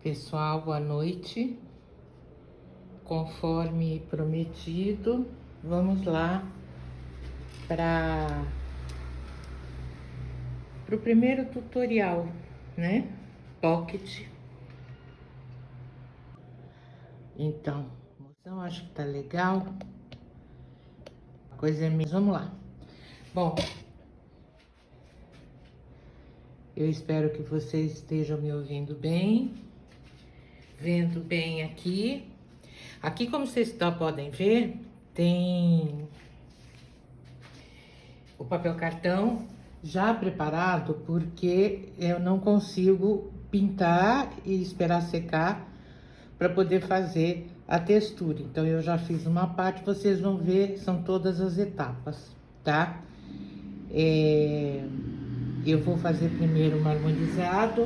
Pessoal, boa noite. Conforme prometido, vamos lá para o primeiro tutorial, né? Pocket. Então, eu acho que tá legal. A coisa é mesmo. Vamos lá. Bom, eu espero que vocês estejam me ouvindo bem, vendo bem aqui. Aqui, como vocês podem ver, tem o papel cartão já preparado, porque eu não consigo pintar e esperar secar para poder fazer a textura. Então eu já fiz uma parte, vocês vão ver, são todas as etapas, tá? Eu vou fazer primeiro marmorizado,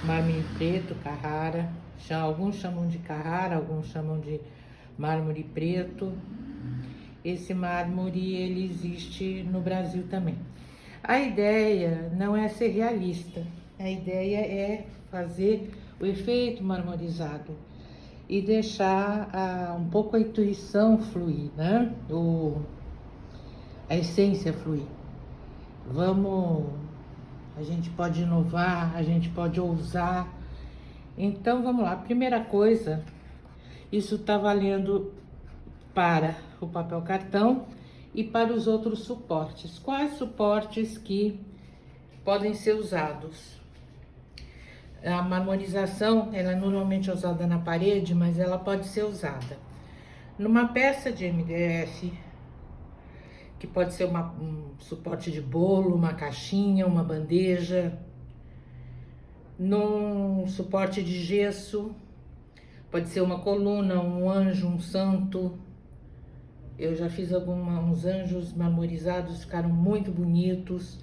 mármore preto, Carrara. Alguns chamam de Carrara, alguns chamam de mármore preto. Esse mármore, ele existe no Brasil também. A ideia não é ser realista, a ideia é fazer o efeito marmorizado e deixar um pouco a intuição fluir, né? A essência fluir. A gente pode inovar, a gente pode ousar. Então vamos lá, primeira coisa, isso tá valendo para o papel cartão e para os outros suportes. Quais suportes que podem ser usados? A marmorização, ela é normalmente usada na parede, mas ela pode ser usada numa peça de MDF, que pode ser um suporte de bolo, uma caixinha, uma bandeja, num suporte de gesso, pode ser uma coluna, um anjo, um santo. Eu já fiz uns anjos marmorizados, ficaram muito bonitos.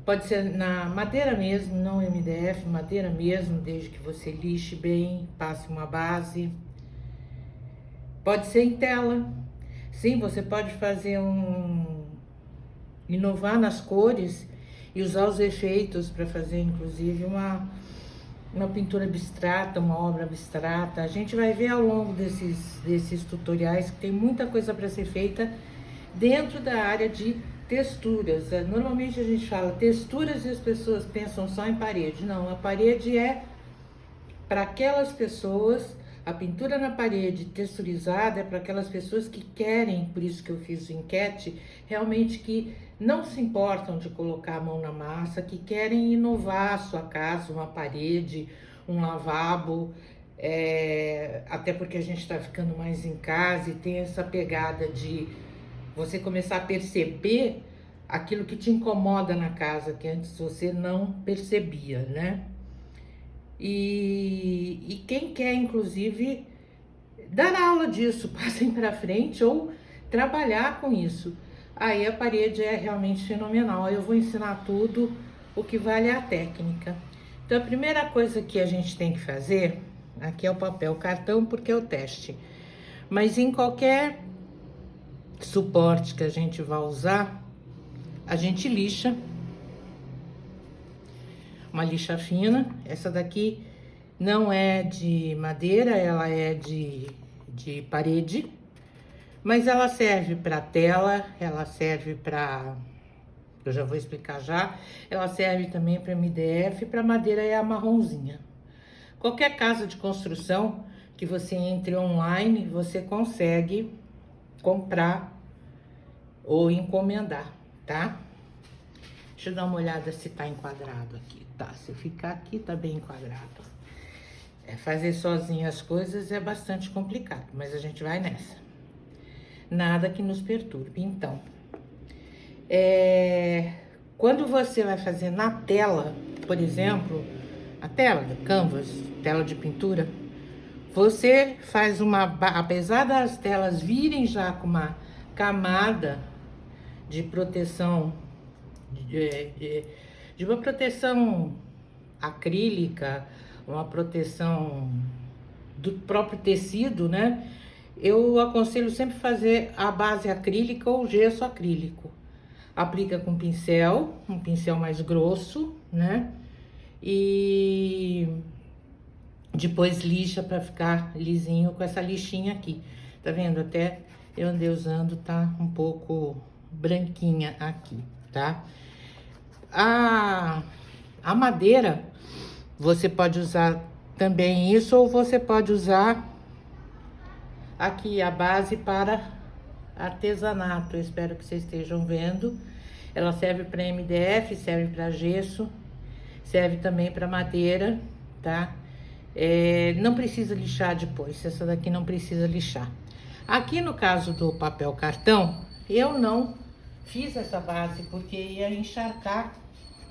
Pode ser na madeira mesmo, não MDF, madeira mesmo, desde que você lixe bem, passe uma base. Pode ser em tela. Sim, você pode fazer inovar nas cores e usar os efeitos para fazer, inclusive, uma pintura abstrata, uma obra abstrata. A gente vai ver ao longo desses tutoriais que tem muita coisa para ser feita dentro da área de texturas. Normalmente a gente fala texturas e as pessoas pensam só em parede. Não, a parede é para aquelas pessoas, a pintura na parede texturizada é para aquelas pessoas que querem, por isso que eu fiz o enquete, realmente que não se importam de colocar a mão na massa, que querem inovar a sua casa, uma parede, um lavabo, até porque a gente está ficando mais em casa e tem essa pegada de você começar a perceber aquilo que te incomoda na casa, que antes você não percebia, né? E quem quer, inclusive, dar aula disso, passem para frente ou trabalhar com isso. Aí a parede é realmente fenomenal. Eu vou ensinar tudo, o que vale é a técnica. Então, a primeira coisa que a gente tem que fazer, aqui é o papel cartão, porque é o teste. Mas em qualquer suporte que a gente vai usar, a gente lixa. Uma lixa fina. Essa daqui não é de madeira, ela é de parede, mas ela serve para tela, ela serve para, eu já vou explicar já, ela serve também para MDF, para madeira é a marronzinha. Qualquer casa de construção que você entre online, você consegue comprar ou encomendar, tá? Deixa eu dar uma olhada se tá enquadrado aqui. Tá, se ficar aqui, tá bem enquadrado. Fazer sozinho as coisas é bastante complicado, mas a gente vai nessa. Nada que nos perturbe. Então, quando você vai fazer na tela, por exemplo, a tela do Canvas, tela de pintura, você faz apesar das telas virem já com uma camada de proteção, de uma proteção acrílica, uma proteção do próprio tecido, né? Eu aconselho sempre fazer a base acrílica ou gesso acrílico. Aplica com pincel, um pincel mais grosso, né? E depois lixa para ficar lisinho com essa lixinha aqui. Tá vendo? Até eu andei usando, tá um pouco branquinha aqui, tá? A madeira, você pode usar também isso, ou você pode usar aqui a base para artesanato. Eu espero que vocês estejam vendo. Ela serve para MDF, serve para gesso, serve também para madeira, tá? Não precisa lixar depois, essa daqui não precisa lixar. Aqui no caso do papel cartão, eu não fiz essa base porque ia encharcar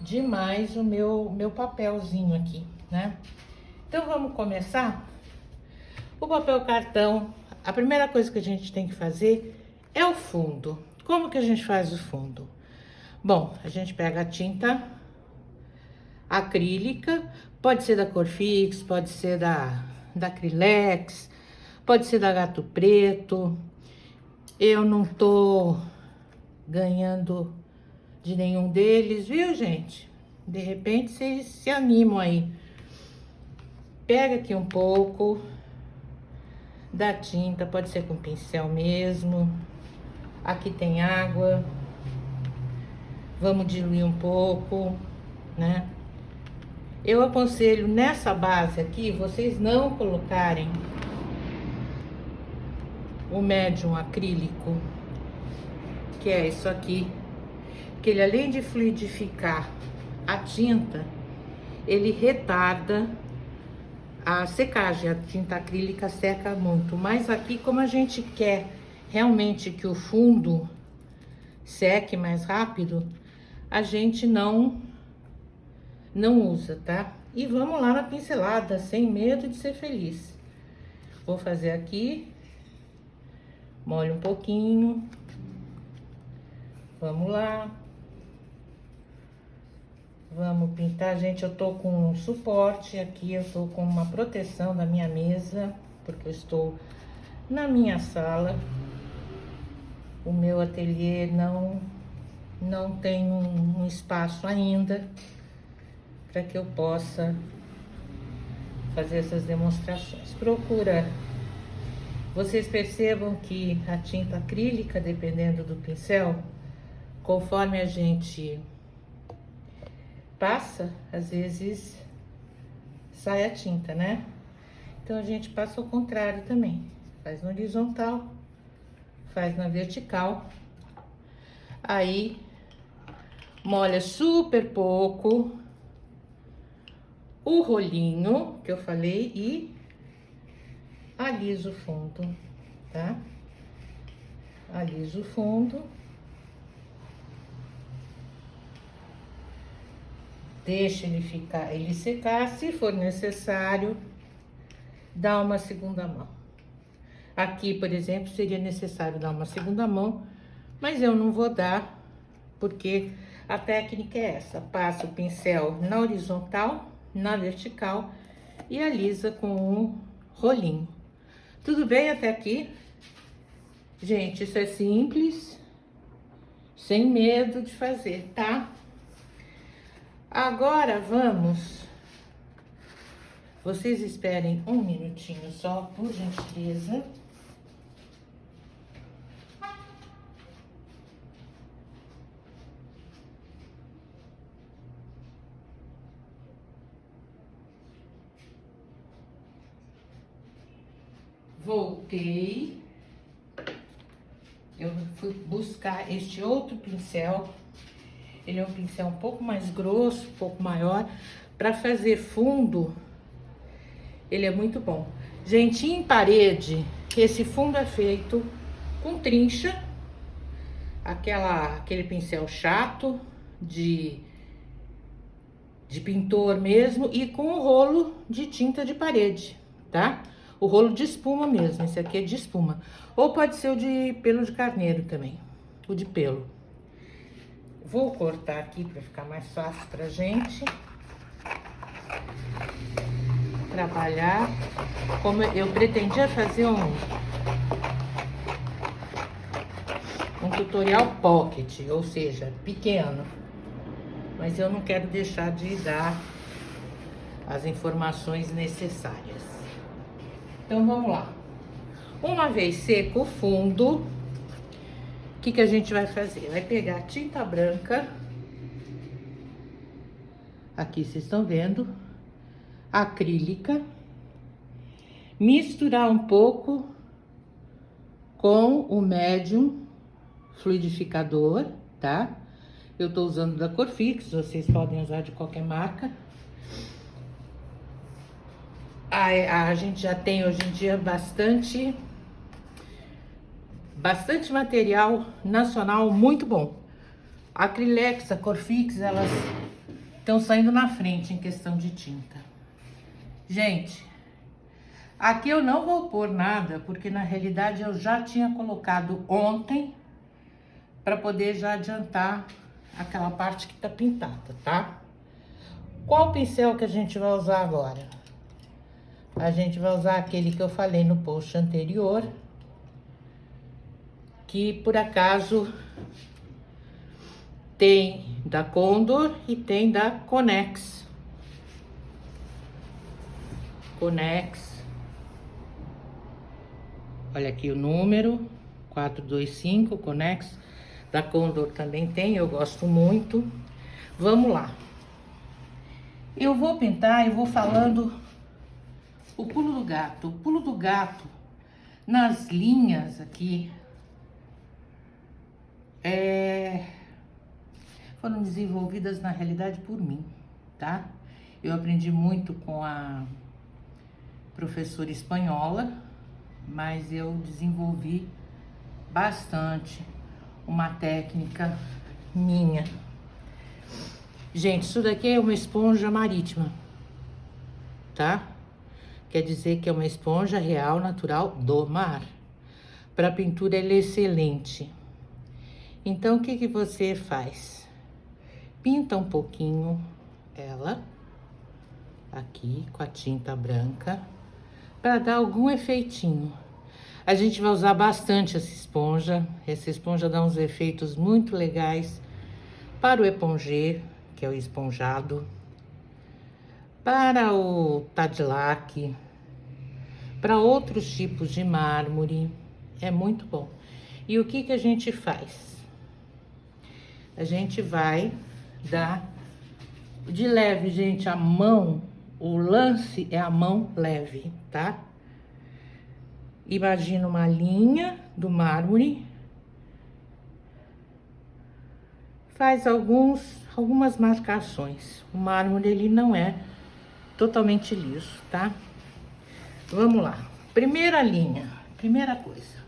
demais o meu papelzinho aqui, né? Então vamos começar. O papel cartão, a primeira coisa que a gente tem que fazer é o fundo. Como que a gente faz o fundo? Bom, a gente pega a tinta acrílica, pode ser da Corfix, pode ser da Acrylex, pode ser da Gato Preto. Eu não tô ganhando de nenhum deles, viu, gente? De repente vocês se animam aí. Pega aqui um pouco da tinta, pode ser com pincel mesmo. Aqui tem água. Vamos diluir um pouco, né? Eu aconselho nessa base aqui, vocês não colocarem o médium acrílico, que é isso aqui, que ele além de fluidificar a tinta, ele retarda a secagem. A tinta acrílica seca muito, mas aqui, como a gente quer realmente que o fundo seque mais rápido, a gente não usa, tá? E vamos lá na pincelada, sem medo de ser feliz. Vou fazer aqui, molho um pouquinho, vamos lá. Vamos pintar, gente. Eu tô com um suporte aqui, eu tô com uma proteção da minha mesa, porque eu estou na minha sala. O meu ateliê não tem um espaço ainda para que eu possa fazer essas demonstrações. Vocês percebam que a tinta acrílica, dependendo do pincel, conforme a gente passa, às vezes sai a tinta, né? Então a gente passa ao contrário também. Faz na horizontal, faz na vertical. Aí molha super pouco o rolinho que eu falei e alisa o fundo, tá? Alisa o fundo. Deixa ele secar. Se for necessário, dá uma segunda mão. Aqui, por exemplo, seria necessário dar uma segunda mão, mas eu não vou dar, porque a técnica é essa. Passa o pincel na horizontal, na vertical e alisa com um rolinho. Tudo bem até aqui? Gente, isso é simples, sem medo de fazer, tá? Agora vamos. Vocês esperem um minutinho só, por gentileza. Voltei. Eu fui buscar este outro pincel. Ele é um pincel um pouco mais grosso, um pouco maior. Para fazer fundo, ele é muito bom. Gente, em parede, esse fundo é feito com trincha. Aquele pincel chato de pintor mesmo. E com um rolo de tinta de parede, tá? O rolo de espuma mesmo, esse aqui é de espuma. Ou pode ser o de pelo de carneiro também, o de pelo. Vou cortar aqui para ficar mais fácil pra gente trabalhar. Como eu pretendia fazer um tutorial pocket, ou seja, pequeno. Mas eu não quero deixar de dar as informações necessárias. Então vamos lá. Uma vez seco o fundo, o que a gente vai fazer? Vai pegar a tinta branca, aqui vocês estão vendo, acrílica, misturar um pouco com o médium fluidificador, tá? Eu tô usando da Corfix, vocês podem usar de qualquer marca. A gente já tem hoje em dia bastante material nacional muito bom. A Acrylex, a Corfix, elas estão saindo na frente em questão de tinta. Gente, aqui eu não vou pôr nada, porque na realidade eu já tinha colocado ontem para poder já adiantar aquela parte que tá pintada, tá? Qual pincel que a gente vai usar agora? A gente vai usar aquele que eu falei no post anterior, que por acaso tem da Condor e tem da Connex. Olha aqui o número, 425, Connex. Da Condor também tem, eu gosto muito. Vamos lá. Eu vou pintar e vou falando o pulo do gato. O pulo do gato nas linhas aqui foram desenvolvidas na realidade por mim, tá? Eu aprendi muito com a professora espanhola, mas eu desenvolvi bastante uma técnica minha. Gente, isso daqui é uma esponja marítima, tá? Quer dizer que é uma esponja real, natural do mar. Para pintura ela é excelente. Então, o que você faz? Pinta um pouquinho ela aqui com a tinta branca para dar algum efeitinho. A gente vai usar bastante essa esponja. Essa esponja dá uns efeitos muito legais para o epongê, que é o esponjado, para o Tadilac, para outros tipos de mármore. É muito bom. E o que a gente faz? A gente vai dar de leve, gente, a mão, o lance é a mão leve, tá? Imagina uma linha do mármore, faz algumas marcações. O mármore, ele não é totalmente liso, tá? Vamos lá. Primeira linha, primeira coisa.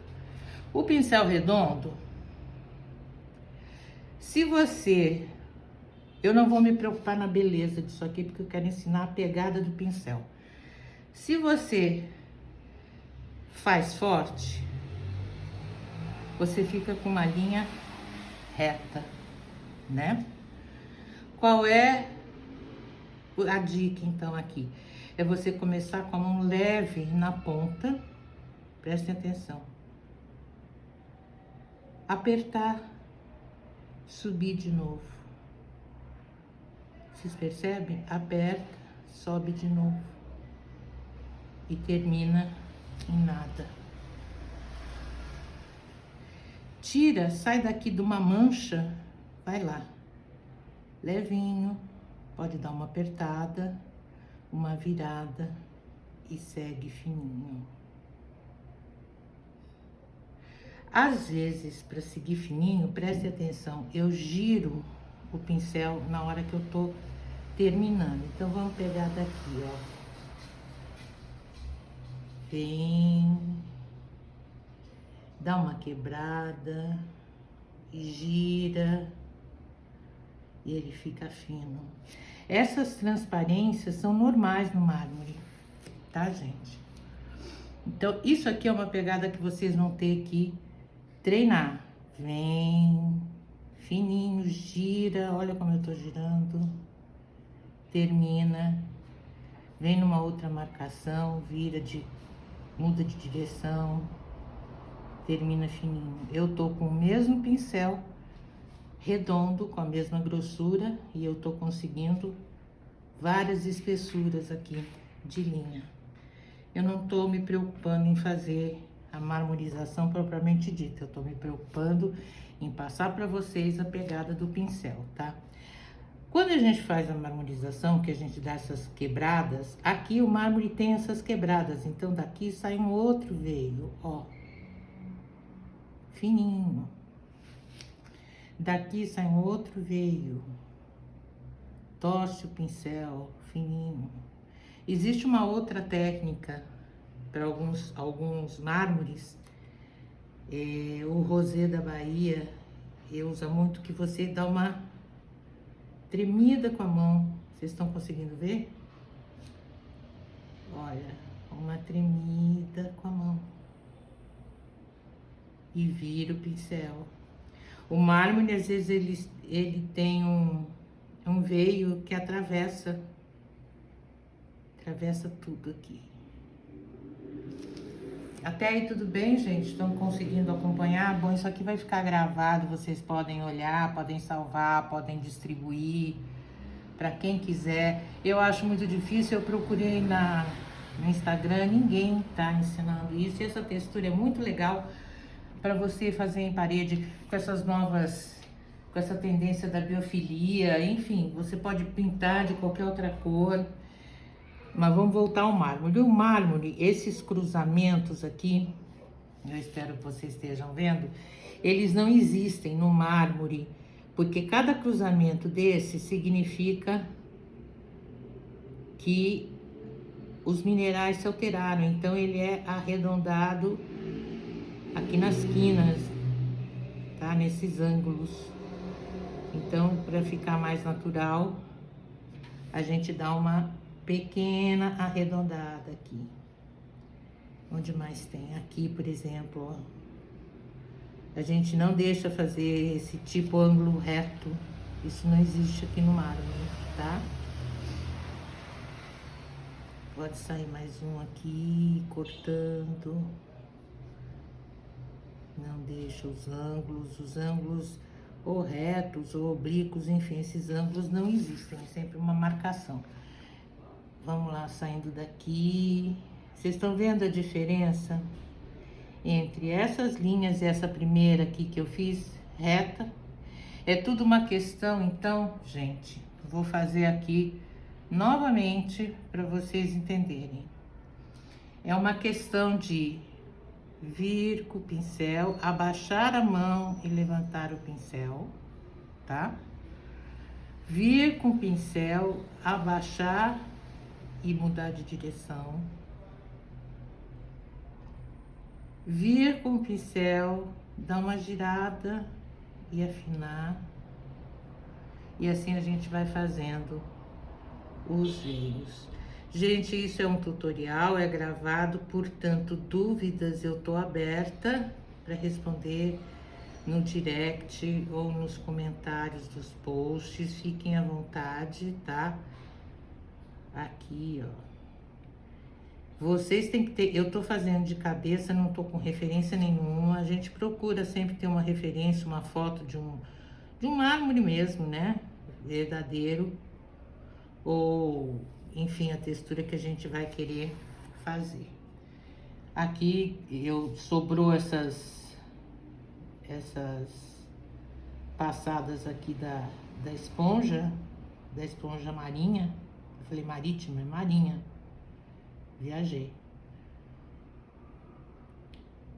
O pincel redondo, se você... Eu não vou me preocupar na beleza disso aqui, porque eu quero ensinar a pegada do pincel. Se você faz forte, você fica com uma linha reta, né? Qual é a dica, então, aqui? É você começar com a mão leve na ponta, prestem atenção. Apertar, subir de novo. Vocês percebem? Aperta, sobe de novo. E termina em nada. Tira, sai daqui de uma mancha, vai lá. Levinho, pode dar uma apertada, uma virada e segue fininho. Às vezes, para seguir fininho, preste atenção, eu giro o pincel na hora que eu tô terminando. Então, vamos pegar daqui, ó. Vem, dá uma quebrada, gira e ele fica fino. Essas transparências são normais no mármore, tá, gente? Então, isso aqui é uma pegada que vocês vão ter que treinar. Vem, fininho, gira, olha como eu tô girando. Termina, vem numa outra marcação, muda de direção, termina fininho. Eu tô com o mesmo pincel redondo, com a mesma grossura, e eu tô conseguindo várias espessuras aqui de linha. Eu não tô me preocupando em fazer a marmorização propriamente dita, eu tô me preocupando em passar para vocês a pegada do pincel, tá? Quando a gente faz a marmorização, que a gente dá essas quebradas, aqui o mármore tem essas quebradas, então daqui sai um outro veio, ó, fininho. Daqui sai um outro veio, torce o pincel, fininho. Existe uma outra técnica para alguns mármores, o rosé da Bahia, eu uso muito, que você dá uma tremida com a mão. Vocês estão conseguindo ver? Olha, uma tremida com a mão. E vira o pincel. O mármore, às vezes, ele tem um veio que atravessa tudo aqui. Até aí tudo bem, gente? Estão conseguindo acompanhar? Bom, isso aqui vai ficar gravado, vocês podem olhar, podem salvar, podem distribuir para quem quiser. Eu acho muito difícil, eu procurei no Instagram, ninguém tá ensinando isso. E essa textura é muito legal para você fazer em parede com essas novas, com essa tendência da biofilia, enfim, você pode pintar de qualquer outra cor. Mas vamos voltar ao mármore. O mármore, esses cruzamentos aqui, eu espero que vocês estejam vendo, eles não existem no mármore, porque cada cruzamento desse significa que os minerais se alteraram, então ele é arredondado aqui nas quinas, tá? Nesses ângulos. Então, para ficar mais natural, a gente dá uma pequena arredondada aqui. Onde mais tem? Aqui, por exemplo, ó. A gente não deixa fazer esse tipo ângulo reto. Isso não existe aqui no mármore, tá? Pode sair mais um aqui, cortando. Não deixa os ângulos ou retos ou oblíquos, enfim, esses ângulos não existem, é sempre uma marcação. Vamos lá, saindo daqui. Vocês estão vendo a diferença entre essas linhas e essa primeira aqui que eu fiz, reta? É tudo uma questão, então, gente, vou fazer aqui novamente para vocês entenderem. É uma questão de vir com o pincel, abaixar a mão e levantar o pincel, tá? Vir com o pincel, abaixar e mudar de direção. Vir com o pincel, dar uma girada e afinar. E assim a gente vai fazendo os veios. Gente, isso é um tutorial, é gravado, portanto, dúvidas eu tô aberta para responder no direct ou nos comentários dos posts. Fiquem à vontade, tá? Aqui, ó. Vocês têm que ter, eu tô fazendo de cabeça, não tô com referência nenhuma. A gente procura sempre ter uma referência, uma foto de um mármore mesmo, né? Verdadeiro. Ou, enfim, a textura que a gente vai querer fazer. Aqui sobrou essas passadas aqui da esponja marinha. Eu falei marítima, é marinha. Viajei.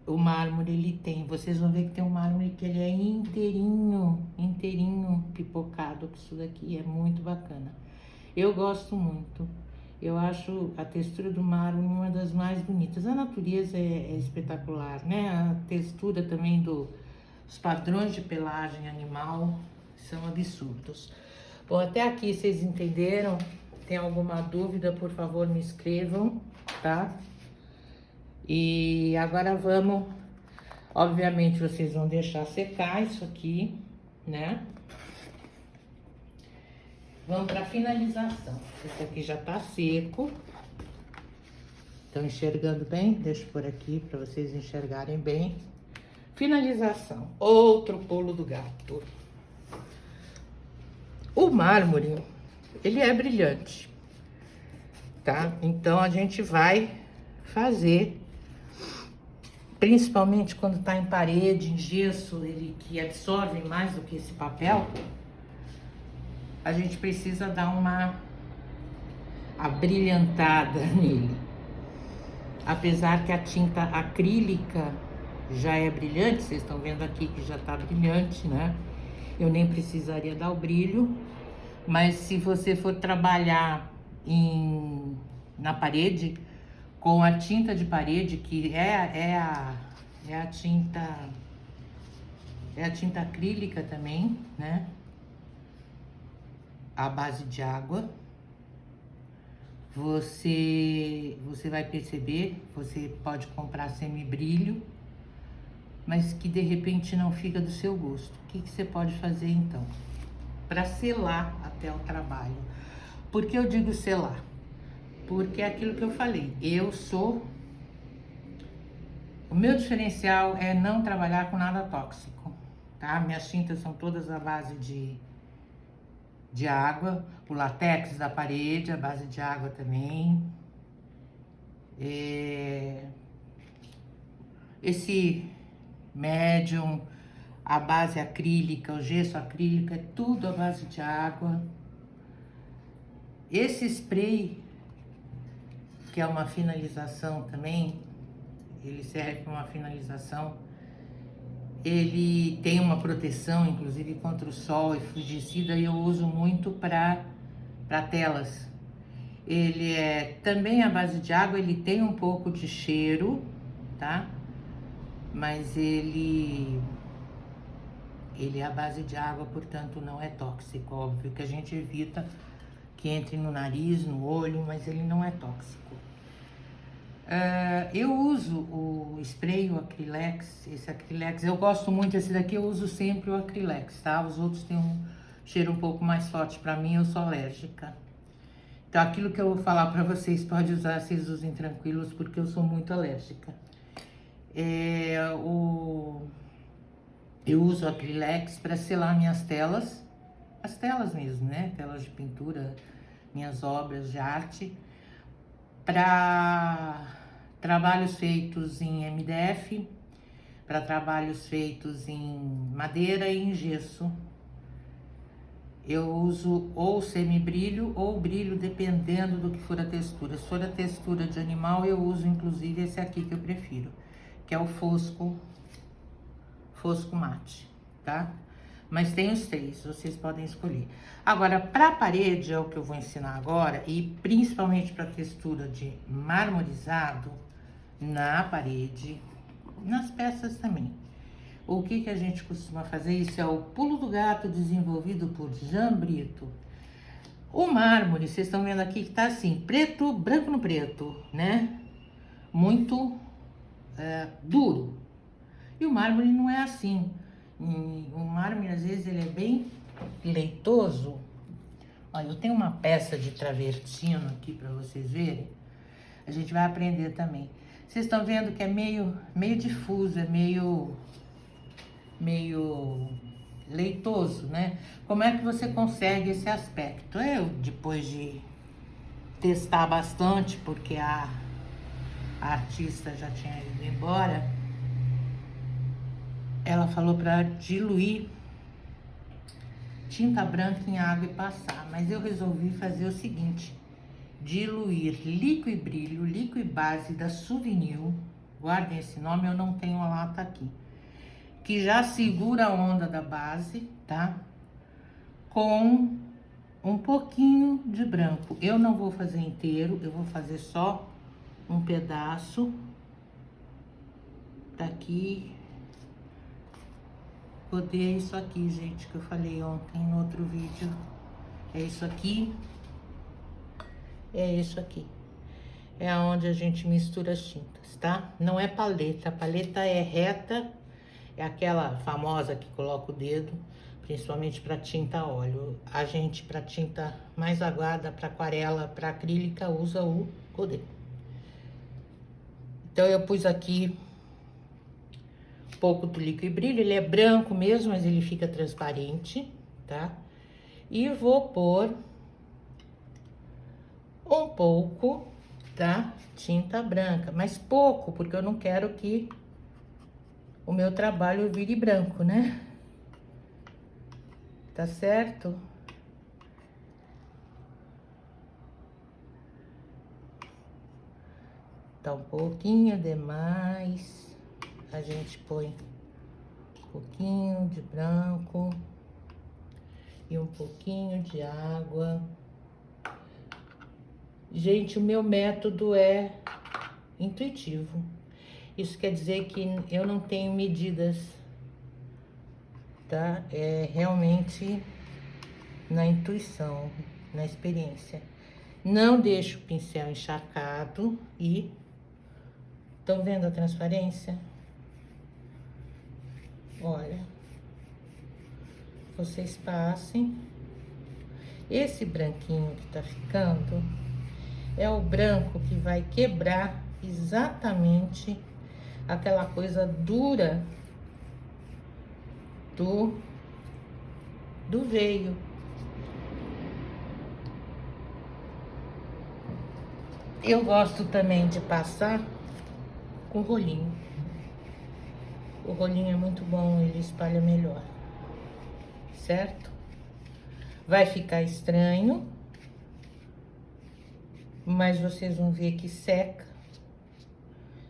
O mármore, ele tem, vocês vão ver que tem um mármore que ele é inteirinho pipocado, que isso daqui é muito bacana. Eu gosto muito. Eu acho a textura do mármore uma das mais bonitas. A natureza é espetacular, né? A textura também os padrões de pelagem animal são absurdos. Bom, até aqui vocês entenderam? Tem alguma dúvida, por favor, me escrevam, tá? E agora vamos... Obviamente, vocês vão deixar secar isso aqui, né? Vamos para finalização. Esse aqui já tá seco. Estão enxergando bem? Deixa eu pôr aqui para vocês enxergarem bem. Finalização. Outro pulo do gato. O mármore, ele é brilhante, tá? Então a gente vai fazer, principalmente quando tá em parede, em gesso, ele que absorve mais do que esse papel, a gente precisa dar uma abrilhantada nele. Apesar que a tinta acrílica já é brilhante, vocês estão vendo aqui que já tá brilhante, né? Eu nem precisaria dar o brilho, mas se você for trabalhar na parede, com a tinta de parede, que é a tinta acrílica também, né? À base de água. Você vai perceber, você pode comprar semibrilho, mas que de repente não fica do seu gosto. O que você pode fazer então? Para selar até o trabalho. Por que eu digo selar? Porque é aquilo que eu falei, o meu diferencial é não trabalhar com nada tóxico, tá? Minhas tintas são todas à base de água, o látex da parede, a base de água também. Esse médium, a base acrílica, o gesso acrílico, é tudo à base de água. Esse spray, que é uma finalização também, ele serve para uma finalização. Ele tem uma proteção, inclusive contra o sol e fungicida, e eu uso muito para telas. Ele é também à base de água, ele tem um pouco de cheiro, tá? Mas ele é à base de água, portanto não é tóxico. Óbvio que a gente evita que entre no nariz, no olho, mas ele não é tóxico. Eu uso o spray, o Acrylex, esse Acrylex, eu gosto muito, esse daqui eu uso sempre o Acrylex, tá? Os outros têm um cheiro um pouco mais forte pra mim, eu sou alérgica. Então aquilo que eu vou falar pra vocês, pode usar, vocês usem tranquilos, porque eu sou muito alérgica. Eu uso o Acrylex pra selar minhas telas, as telas mesmo, né? Telas de pintura, minhas obras de arte, para trabalhos feitos em MDF, para trabalhos feitos em madeira e em gesso. Eu uso ou semibrilho ou brilho, dependendo do que for a textura. Se for a textura de animal, eu uso inclusive esse aqui que eu prefiro, que é o fosco mate, tá? Mas tem os três, vocês podem escolher. Agora, para a parede, é o que eu vou ensinar agora, e principalmente para textura de marmorizado na parede, nas peças também. O que a gente costuma fazer? Isso é o pulo do gato desenvolvido por Jean Brito. O mármore, vocês estão vendo aqui que tá assim, preto, branco no preto, né? Muito duro. E o mármore não é assim. O mármore, às vezes, ele é bem leitoso. Olha, eu tenho uma peça de travertino aqui para vocês verem. A gente vai aprender também. Vocês estão vendo que é meio difuso, é meio leitoso, né? Como é que você consegue esse aspecto? Eu, depois de testar bastante, porque a artista já tinha ido embora, ela falou para diluir tinta branca em água e passar, mas eu resolvi fazer o seguinte: diluir líquido brilho, líquido base da Souvenir, guardem esse nome, eu não tenho a lata aqui, que já segura a onda da base, tá? Com um pouquinho de branco. Eu não vou fazer inteiro, eu vou fazer só um pedaço daqui. Odeio isso aqui, gente, que eu falei ontem no outro vídeo. É isso aqui. É isso aqui. É onde a gente mistura as tintas, tá? Não é paleta. A paleta é reta. É aquela famosa que coloca o dedo, principalmente para tinta a óleo. A gente, para tinta mais aguada, para aquarela, para acrílica, usa o Godê. Então, eu pus aqui pouco do líquido brilho, ele é branco mesmo, mas ele fica transparente, tá? E vou pôr um pouco da tinta branca, mas pouco, porque eu não quero que o meu trabalho vire branco, né? Tá certo? Tá um pouquinho demais. A gente põe um pouquinho de branco e um pouquinho de água. Gente, o meu método é intuitivo. Isso quer dizer que eu não tenho medidas, tá? É realmente na intuição, na experiência. Não deixo o pincel encharcado e... Estão vendo a transparência? Olha. Vocês passem. Esse branquinho que tá ficando é o branco que vai quebrar exatamente aquela coisa dura do veio. Eu gosto também de passar com rolinho. O rolinho é muito bom, ele espalha melhor, certo? Vai ficar estranho, mas vocês vão ver que seca.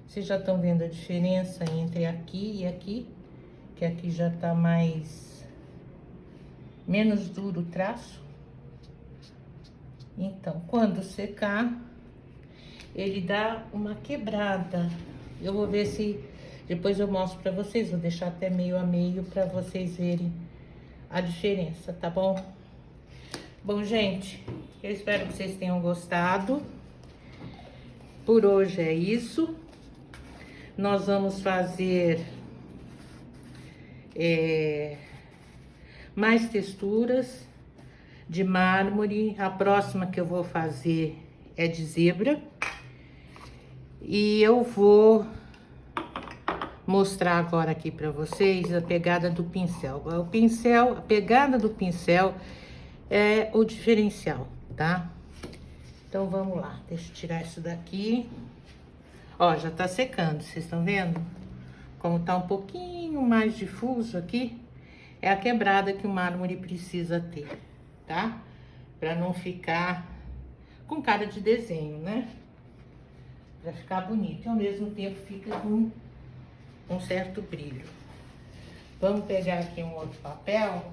Vocês já estão vendo a diferença entre aqui e aqui, que aqui já tá menos duro o traço. Então, quando secar, ele dá uma quebrada. Eu vou ver se depois eu mostro pra vocês, vou deixar até meio a meio pra vocês verem a diferença, tá bom? Bom, gente, eu espero que vocês tenham gostado. Por hoje é isso. Nós vamos fazer mais texturas de mármore. A próxima que eu vou fazer é de zebra. E eu vou mostrar agora aqui pra vocês a pegada do pincel. A pegada do pincel é o diferencial, tá? Então, vamos lá. Deixa eu tirar isso daqui. Ó, já tá secando, vocês estão vendo? Como tá um pouquinho mais difuso aqui, é a quebrada que o mármore precisa ter, tá? Pra não ficar com cara de desenho, né? Pra ficar bonito e ao mesmo tempo fica com um certo brilho. Vamos pegar aqui um outro papel.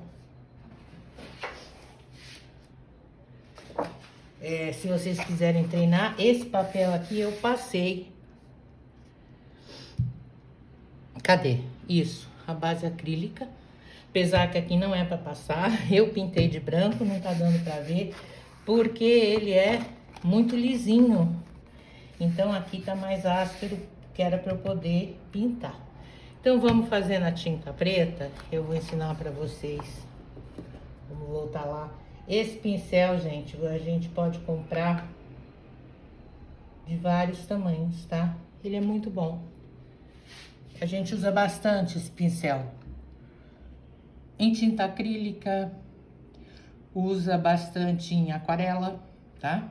Se vocês quiserem treinar, esse papel aqui eu passei. Cadê? Isso, a base acrílica. Apesar que aqui não é pra passar, eu pintei de branco, não tá dando pra ver, porque ele é muito lisinho. Então aqui tá mais áspero, que era pra eu poder pintar. Então vamos fazer na tinta preta, eu vou ensinar pra vocês. Vamos voltar lá. Esse pincel, gente, a gente pode comprar de vários tamanhos, tá? Ele é muito bom. A gente usa bastante esse pincel. Em tinta acrílica, usa bastante em aquarela, tá?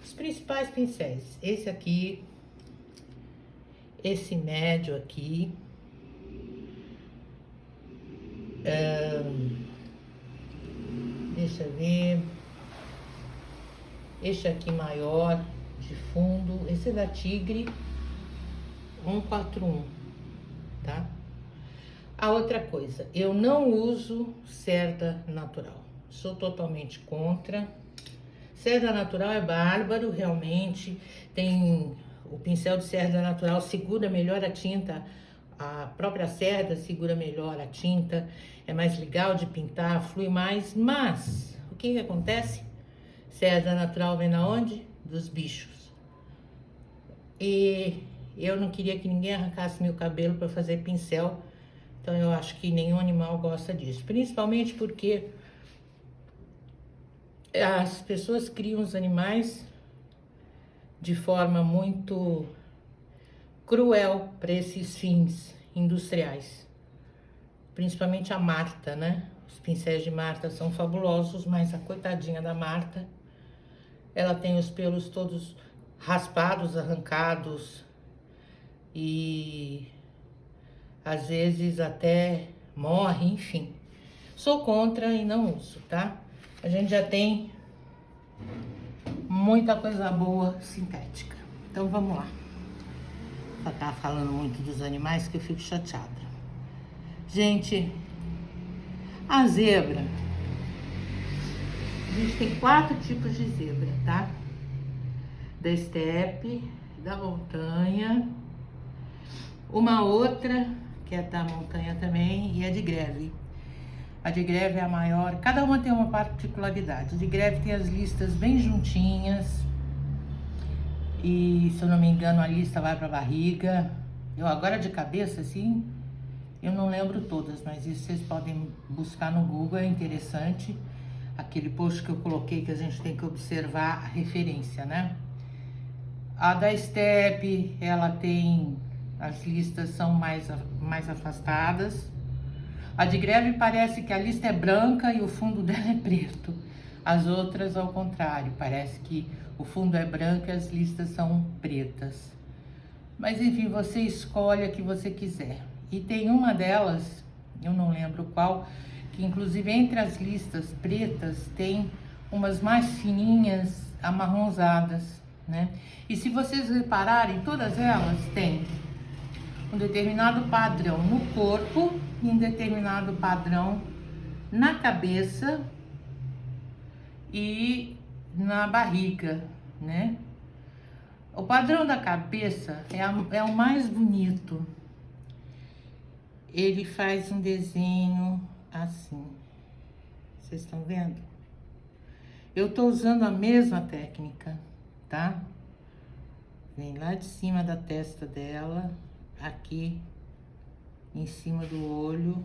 Os principais pincéis. Esse aqui, esse médio aqui. Deixa eu ver. Este aqui maior, de fundo. Esse é da Tigre 141, tá? A outra coisa, eu não uso cerda natural. Sou totalmente contra. Cerda natural é bárbaro, realmente. O pincel de cerda natural segura melhor a tinta. A própria cerda segura melhor a tinta. É mais legal de pintar, flui mais. Mas, o que acontece? Cerda natural vem na onde? Dos bichos. E eu não queria que ninguém arrancasse meu cabelo para fazer pincel. Então, eu acho que nenhum animal gosta disso. Principalmente porque as pessoas criam os animais de forma muito cruel para esses fins industriais. Principalmente a Marta, né? Os pincéis de Marta são fabulosos, mas a coitadinha da Marta, ela tem os pelos todos raspados, arrancados e às vezes até morre, enfim. Sou contra e não uso, tá? A gente já tem muita coisa boa sintética. Então vamos lá. Pra tá falando muito dos animais que eu fico chateada. Gente, a zebra. A gente tem 4 tipos de zebra, tá? Da estepe, da montanha, uma outra que é da montanha também e a de greve. A de greve é a maior, cada uma tem uma particularidade. A de greve tem as listas bem juntinhas e, se eu não me engano, a lista vai para a barriga. Eu agora de cabeça, assim, eu não lembro todas, mas isso vocês podem buscar no Google, é interessante. Aquele post que eu coloquei que a gente tem que observar a referência, né? A da estepe, ela tem, as listas são mais afastadas. A de greve parece que a lista é branca e o fundo dela é preto. As outras, ao contrário, parece que o fundo é branco e as listas são pretas. Mas enfim, você escolhe a que você quiser. E tem uma delas, eu não lembro qual, que inclusive entre as listas pretas tem umas mais fininhas, amarronzadas, né? E se vocês repararem, todas elas têm um determinado padrão no corpo e um determinado padrão na cabeça e na barriga, né? O padrão da cabeça é o mais bonito. Ele faz um desenho assim. Vocês estão vendo? Eu tô usando a mesma técnica, tá? Vem lá de cima da testa dela, aqui em cima do olho.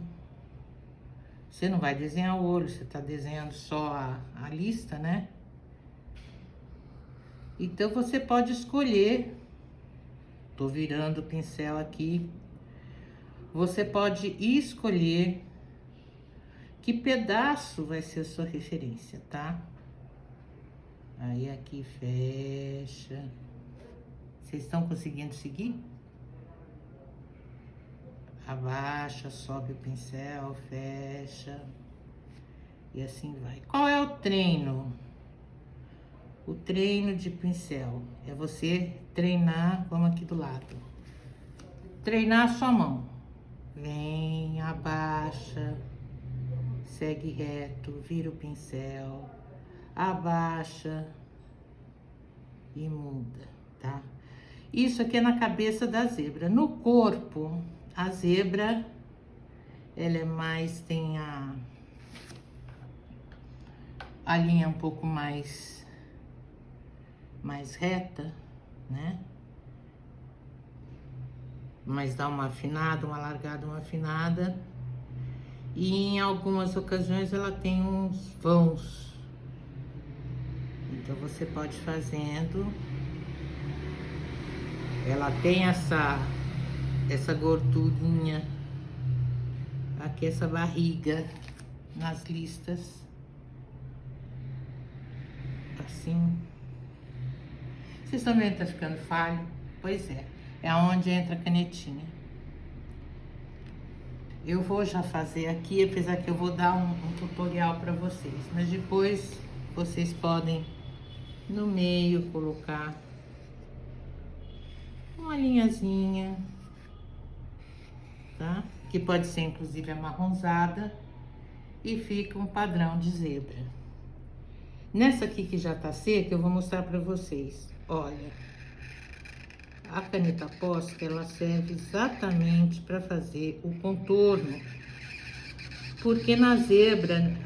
Você não vai desenhar o olho, você tá desenhando só a lista, né? Então você pode escolher. Tô virando o pincel aqui. Você pode escolher que pedaço vai ser a sua referência, tá? Aí aqui fecha. Vocês estão conseguindo seguir? Abaixa, sobe o pincel, fecha. E assim vai. Qual é o treino? O treino de pincel é você treinar, vamos aqui do lado. Treinar a sua mão. Vem, abaixa, segue reto, vira o pincel, abaixa e muda, tá? Isso aqui é na cabeça da zebra. No corpo, a zebra, ela é mais, tem a linha um pouco mais reta, né? Mas dá uma afinada, uma largada, uma afinada. E em algumas ocasiões ela tem uns vãos. Então você pode ir fazendo. Ela tem essa gordurinha. Aqui essa barriga nas listas. Assim. Vocês estão vendo que tá ficando falho? Pois é. É onde entra a canetinha. Eu vou já fazer aqui, apesar que eu vou dar um tutorial para vocês. Mas depois vocês podem, no meio, colocar uma linhazinha, tá? Que pode ser, inclusive, amarronzada. E fica um padrão de zebra. Nessa aqui que já tá seca, eu vou mostrar para vocês. Olha. A caneta Posca, ela serve exatamente para fazer o contorno, porque na zebra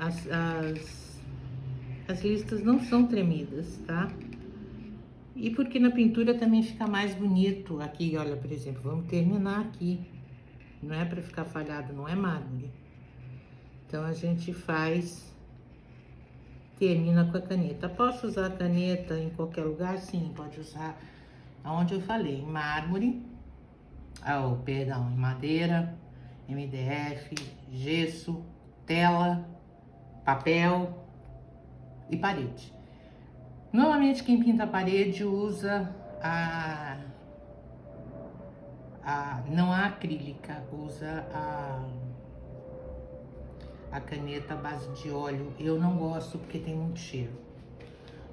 as listas não são tremidas, tá? E porque na pintura também fica mais bonito. Aqui, olha, por exemplo, vamos terminar aqui. Não é para ficar falhado, não é mármore. Então a gente termina com a caneta. Posso usar a caneta em qualquer lugar? Sim, pode usar. Aonde eu falei, em mármore, em madeira, MDF, gesso, tela, papel e parede. Normalmente quem pinta a parede usa não a acrílica, usa a caneta à base de óleo. Eu não gosto porque tem muito cheiro.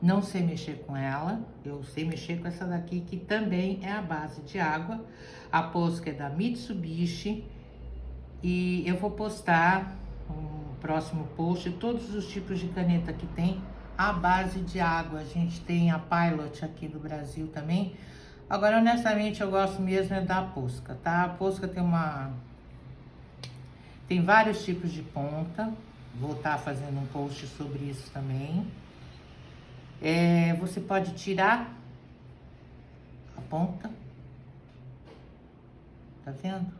Não sei mexer com ela, eu sei mexer com essa daqui que também é a base de água. A Posca é da Mitsubishi e eu vou postar no próximo post todos os tipos de caneta que tem a base de água. A gente tem a Pilot aqui do Brasil também. Agora, honestamente, eu gosto mesmo é da Posca, tá? A Posca tem vários tipos de ponta. Vou estar fazendo um post sobre isso também. Você pode tirar a ponta, tá vendo?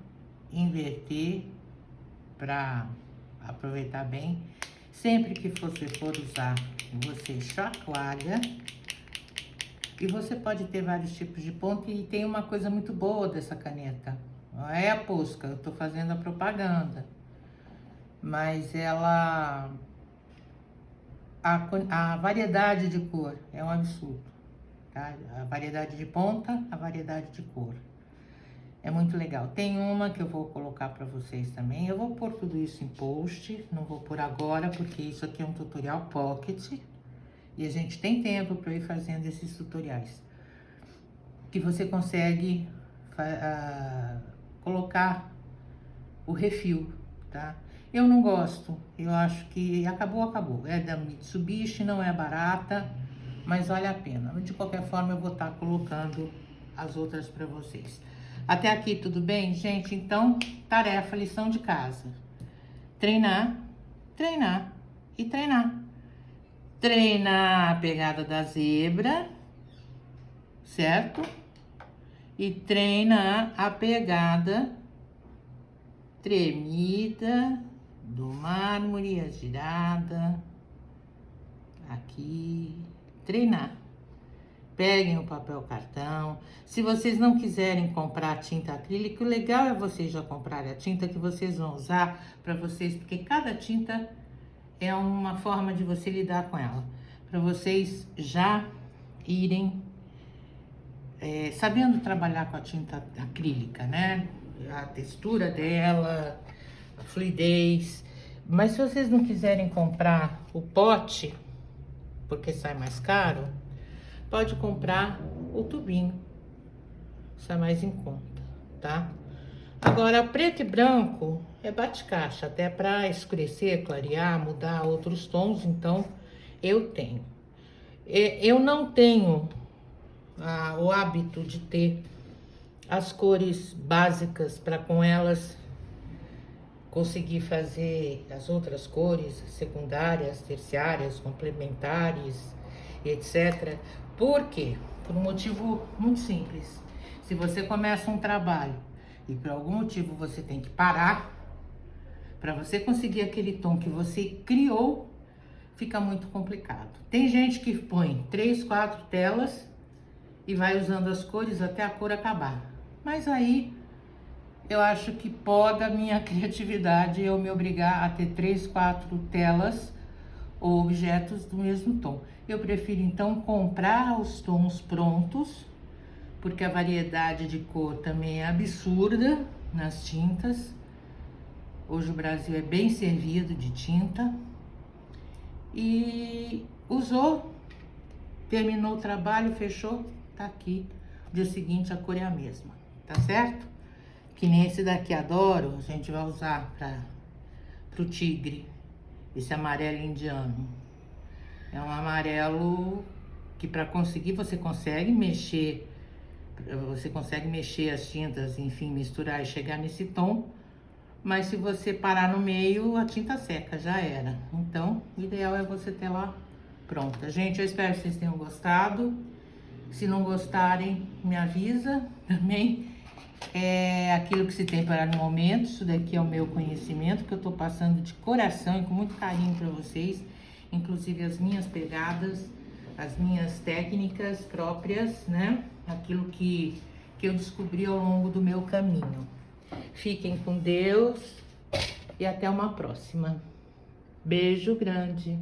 Inverter para aproveitar bem. Sempre que você for usar, você chacoalha. E você pode ter vários tipos de ponta e tem uma coisa muito boa dessa caneta. É a Posca, eu tô fazendo a propaganda. Mas ela... A variedade de cor é um absurdo, tá? A variedade de ponta, a variedade de cor. É muito legal. Tem uma que eu vou colocar para vocês também. Eu vou pôr tudo isso em post, não vou pôr agora, porque isso aqui é um tutorial pocket. E a gente tem tempo para ir fazendo esses tutoriais. Que você consegue colocar o refil, tá? Eu não gosto, eu acho que acabou. É da Mitsubishi, não é barata, mas vale a pena. De qualquer forma, eu vou estar colocando as outras para vocês. Até aqui, tudo bem, gente? Então, tarefa, lição de casa. Treinar, treinar e treinar. Treinar a pegada da zebra, certo? E treinar a pegada tremida do mármore, a girada, aqui, treinar. Peguem o papel cartão. Se vocês não quiserem comprar tinta acrílica, o legal é vocês já comprarem a tinta que vocês vão usar para vocês, porque cada tinta é uma forma de você lidar com ela, para vocês já irem sabendo trabalhar com a tinta acrílica, né? A textura dela, a fluidez. Mas se vocês não quiserem comprar o pote, porque sai mais caro, pode comprar o tubinho, sai mais em conta, tá? Agora, preto e branco é bate-caixa, até para escurecer, clarear, mudar outros tons, então eu tenho. Eu não tenho o hábito de ter as cores básicas para com elas conseguir fazer as outras cores secundárias, terciárias, complementares, etc. Por quê? Por um motivo muito simples. Se você começa um trabalho e por algum motivo você tem que parar, para você conseguir aquele tom que você criou, fica muito complicado. Tem gente que põe 3, 4 telas e vai usando as cores até a cor acabar. Mas aí eu acho que poda a minha criatividade eu me obrigar a ter 3, 4 telas ou objetos do mesmo tom. Eu prefiro então comprar os tons prontos, porque a variedade de cor também é absurda nas tintas. Hoje o Brasil é bem servido de tinta. E usou, terminou o trabalho, fechou, tá aqui. Dia seguinte a cor é a mesma, tá certo? Que nem esse daqui, adoro, a gente vai usar pro tigre, esse amarelo indiano. É um amarelo que para conseguir você consegue mexer as tintas, enfim, misturar e chegar nesse tom, mas se você parar no meio, a tinta seca, já era. Então, o ideal é você ter lá pronta. Gente, eu espero que vocês tenham gostado. Se não gostarem, me avisa também. É aquilo que se tem para no momento. Isso daqui é o meu conhecimento que eu tô passando de coração e com muito carinho para vocês, inclusive as minhas pegadas, as minhas técnicas próprias, né? Aquilo que eu descobri ao longo do meu caminho. Fiquem com Deus e até uma próxima. Beijo grande.